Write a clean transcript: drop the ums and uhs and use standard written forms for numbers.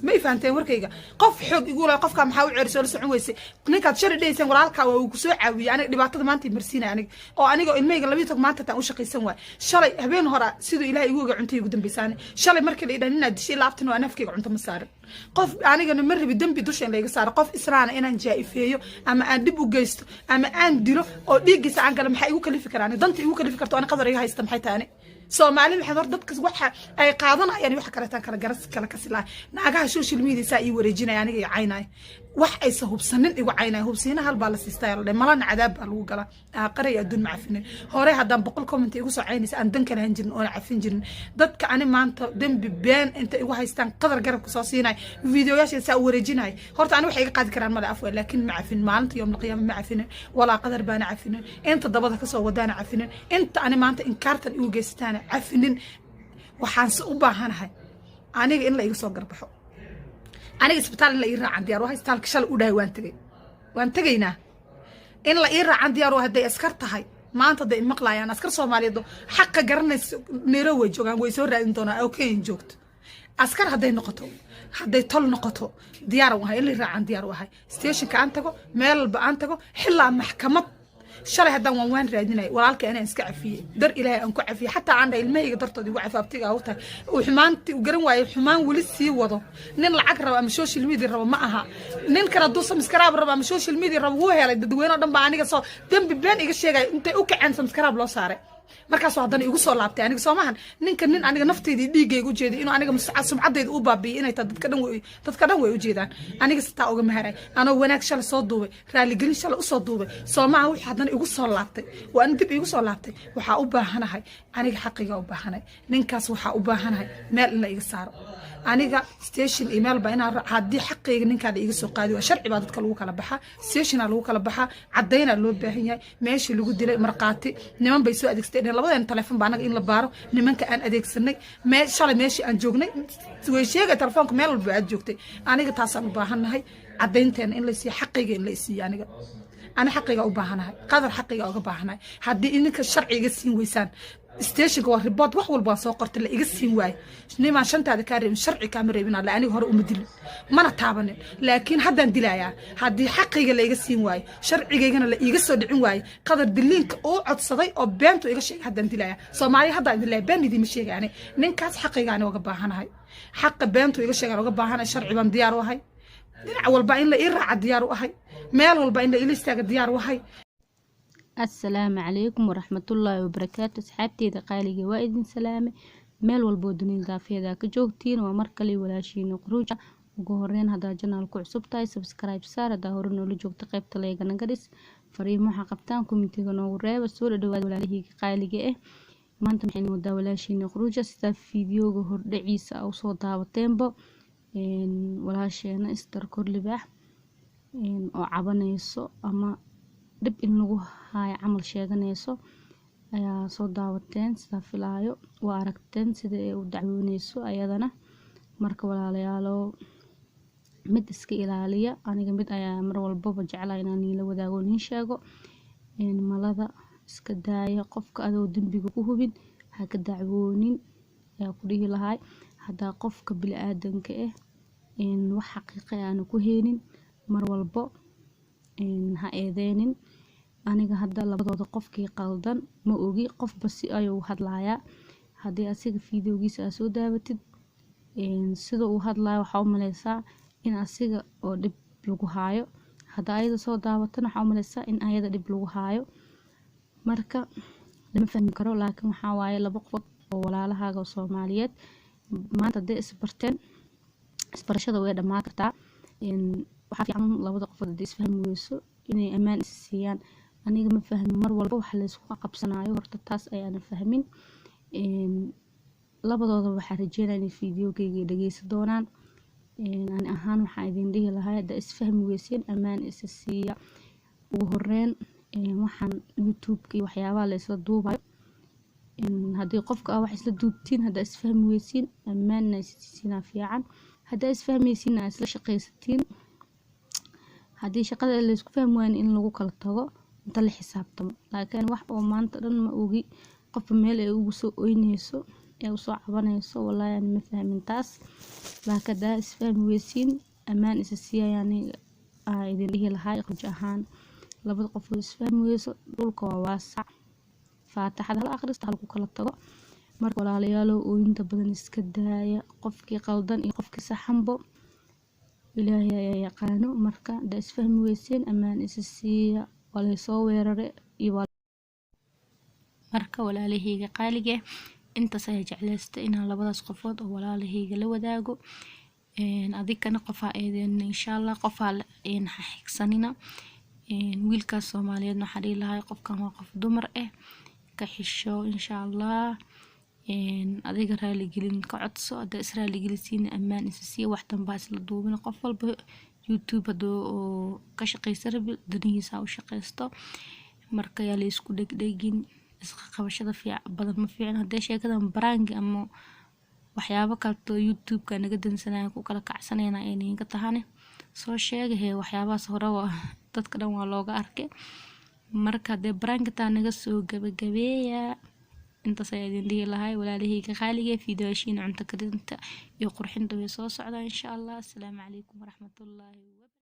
ما يفهمتين وركيجا قف حق يقول قف كم حاول عرسول سعون ويسي نيكاد شر ديسان ورالك وكسوع عوي يعني دبعتها ما أنت مرسينا يعني أو أنا جو الميجا اللي بيتك ما أنت تأوش قيسون شالي هبين هرا سيدو إلهي يقول عنتي يقدم بيساني شالي مركل إذا ننا دشي لعبتنا وأنا فيك عنت مسار قف أنا جو نمر بدم بدوش إن ليجسار قف إسرانا إن جاي فيه أما أدب وجيست أما أنديرو أو ديجس عن كلام حيقول كل فكرة يعني ضنتي يقول كل فكرة وأنا قدر يها يستمحي تاني Soomaali waxay hor dadka waxa ay qaadanayaan wax kale tan kala garas kala kasilaa naagaha social media saa ii wareejinayaan aniga caynay wax ay sababsanin igu caynay hubsiina hal baa la siistay malana cadaab baa lagu galaa aqri adun macfinin hore hadan boqol comment igu soo caynaysa aan dan kale hanjirin oo cafin jirin dadka ani maanta dambi been inta igu haystaan qadar garab ku soo siinay videoyaasha saa wareejinay horta ani waxay iga qaadi karaan mala afwa laakiin macfin maalinta yawm qiyaamah macfinin wala qadar baan cafinin inta dabada ka soo wadaan cafinin inta ani maanta in kaartan igu geystaan عفنين وحانس أباهنها أنا إن لا يوصل قربحه أنا إسبتال لا يرى عندي أروح إسبتال كشل وده وانتجينا إن لا يرى عندي أروح هدي أسكرتها ما أنت ده مقلع يعني أسكر صومالي ده حق جرنس نروج جوعان ويسور عندنا أو كين جوكت أسكر هدي نقطه هدي طل نقطه ديار وهاي اللي يرى عندي أروح هاي ستيشن كأنتجو مال بأنتجو حلا محكمة شري هذا وين رادينا ولالك أنا إسكع فيه در إلهي أنكع فيه حتى عند المي قدرت دي وعي فابتيجا وقتها وحمانتي وقرن واي حمان ولسه وضو نين العقرب أم السوشيال ميديا ربع معها نين كرا دوسة مسكراب ربع أم السوشيال ميديا ربع هو هلا دوينا دم بعانيك صار دم ببلان إيش شيء أنت أوكي عن مسكراب لا صار markaas oo hadan igu soo laabtay aniga Soomahan ninka nin aniga nafteedii dhiigay ugu jeeday inuu aniga sumcadeed u baabiyo inay dadka dhan way u jeedaan aniga sitaa uga maharay ana wanaag shal soo duubay raali gelin shal u soo duubay Soomaha wixii hadan igu soo laabtay waan dib igu soo laabtay waxa u baahanahay aniga xaqiiqa u baahanahay ninkaas waxa u baahanahay meel in la iga saaro aniga station email ba inaan hadii xaqiiqa ninkaada iga soo qaadi waa sharci baa dadka lagu kala baxaa station lagu kala baxaa cadeyna loo baahan yahay meeshii lagu dilay marqaati niman bay soo adeegsteen labadeen telefoon baa anaga in la baaro nimanka aan adeegsanay shalay meeshii aan joognay way sheegay telefoonka meel walba aad joogtay aniga taas aan u baahanahay cadeynteena in la siiyo xaqiiqa in la siiyo aniga أنا حقيقة أباهناها قدر حقيقة أباهناها هدي إنك الشرع يقسين ويسان ستيشن كوا رباط وحول باصو قرت اللي يقسين واي شنو ما شنت هذا كارم الشرع كاميرا بنا لأني هو أمدل ما نتعبني لكن حدا ندلايا هدي حقيقة اللي يقسين واي شرع يجينا اللي يقصد عن واي قدر دلينك أو عد صدي أو بنتو يقش حدا ندلايا صومالي حدا ندلايا بني دي مش يعني ننكاس حقيقة أنا وجباهناها حق بنتو يقش أنا وجباهنا الشرع بن ديار وهاي دينا أول باين لا يرعى ديار وهاي meel walba in la istaaga diyaar wahay assalaamu calaykum waraxmatullaahi wabarakaatu asxaabteyda qaaliga waa idin salaame meel walba dunida daafiyada ka joogtiin waa mar kale walaashiin quruuja ugu horeyn hadaa janaalku cusub tahay subscribe saar hadaa hore noola joogto qaybta leega naga dhis fariimo waxa qabtaan commentiga noogu reeba soo dhawaad walaalahayga qaaliga maanta maxay noo daa walaashiin quruuja sida fiidiyoga hordhaciisa oo soo daawateenba walaasheena istar korlibaax oo cabanayso ama dib in lagu haay camal sheeganayso ayaa soo daawateen sida filaayo waa aragteen sida ay u dacwoonayso ayadana marka walaalayaalo mid iska ilaaliya aniga mid ayaa mar walba jeclaa inaan la wadaago nin sheego malada iska daaya qofka adoo dambiga ku hubin ha ka dacwoonin ayaa ku dhihi lahaay hadaa qofka bili aadanka wax xaqiiqo aan ku heenin mar walbo ha eedeenin aniga hadda labadooda qofkii qaldan ma ogi qof basi ayuu hadlaaya hadii asiga fiidiyogiisa soo daabatid sida uu hadlaayo waxa u maleysaa in asiga oo dib lagu haayo hadaa ayada soo daawatana waxa u maleysaa in ayada dib lagu haayo marka lama fahmi karo laakiin waxa waaye laba qof oo walaalahaaga Soomaaliyeed maanta de isbarteen isbarashada way dhamaan kartaa waxa fiican labada qof oo isfahmi weyso inay amaan siiyaan aniga ma fahmin mar walba waxa la isku qabsanayo horta taas ayaan fahmin labadooda waxa rajeynaa in fiidiyogeyga dhageysan doonaan aan ahaan waxa idin dhihi lahaa hada isfahmi weyseen amaan is siiya ugu horeyn waxaan YouTube-ka iyo waxyaabaha la isla duubayo hadii qofka wax isla duubtiin hada isfahmi weysiin amaan siina fiican hada isfahmaysiin isla shaqaysatiin hadii shaqada la isku fahmi waan in lagu kala tago inta la xisaabtamo laakiin wax oo maanta dhan ma ogi qof meel ay ugu soo oynayso ee usoo cabanayso wallahi aan ma fahmin taas baakada isfahmi weysiin ammaan isa siiyayaan idin dhihi lahaa quj ahaan labada qof oo isfahmi weyso dhulka waa waasac faataxada la akhristo halku kala tago marka walaalayaal oo inta badan iska daaya qofkii qaldan iyo qofkii saxanbo ilaahay ayaa yaqaano marka da isfahmi weyseen ammaan isa siiya wala soo weerare iyo marka walaalahayga qaaliga intaas ayaa jeclaystay inaan labadaas qofood oo walaalahayga la wadaago adikana qofaa eedeen insha Allah qofaa xigsanina wiilkaas Soomaaliyeed waxaa dhihi lahaa qofkan waa qof dumar ka xisho insha Allah adiga raali gelin ka codso hada israali gelisiin ammaan isa siiya wax tanbaa isla duubina qof walba YouTube hadoo ka shaqeysan rabo danihiisa u shaqeysto marka yaa la isku dhegdhegin isqa qabashada badan ma fiicna haday sheekadan baraangi ama waxyaabo kale YouTube ka naga dansanayaan ku kala kacsanayna inay ka tahane soo sheegay waxyaabahaas hore dadka dhan waa looga arkay marka de baraangi taa naga soo gabagabeeya intaas ayaa idin dhihi lahaa walaalahayga qaaliga fiidiyoashiin cunto karinta iyo qurxinta way soo socdaan insha Allah. Assalaamu calaykum waraxmatullaahi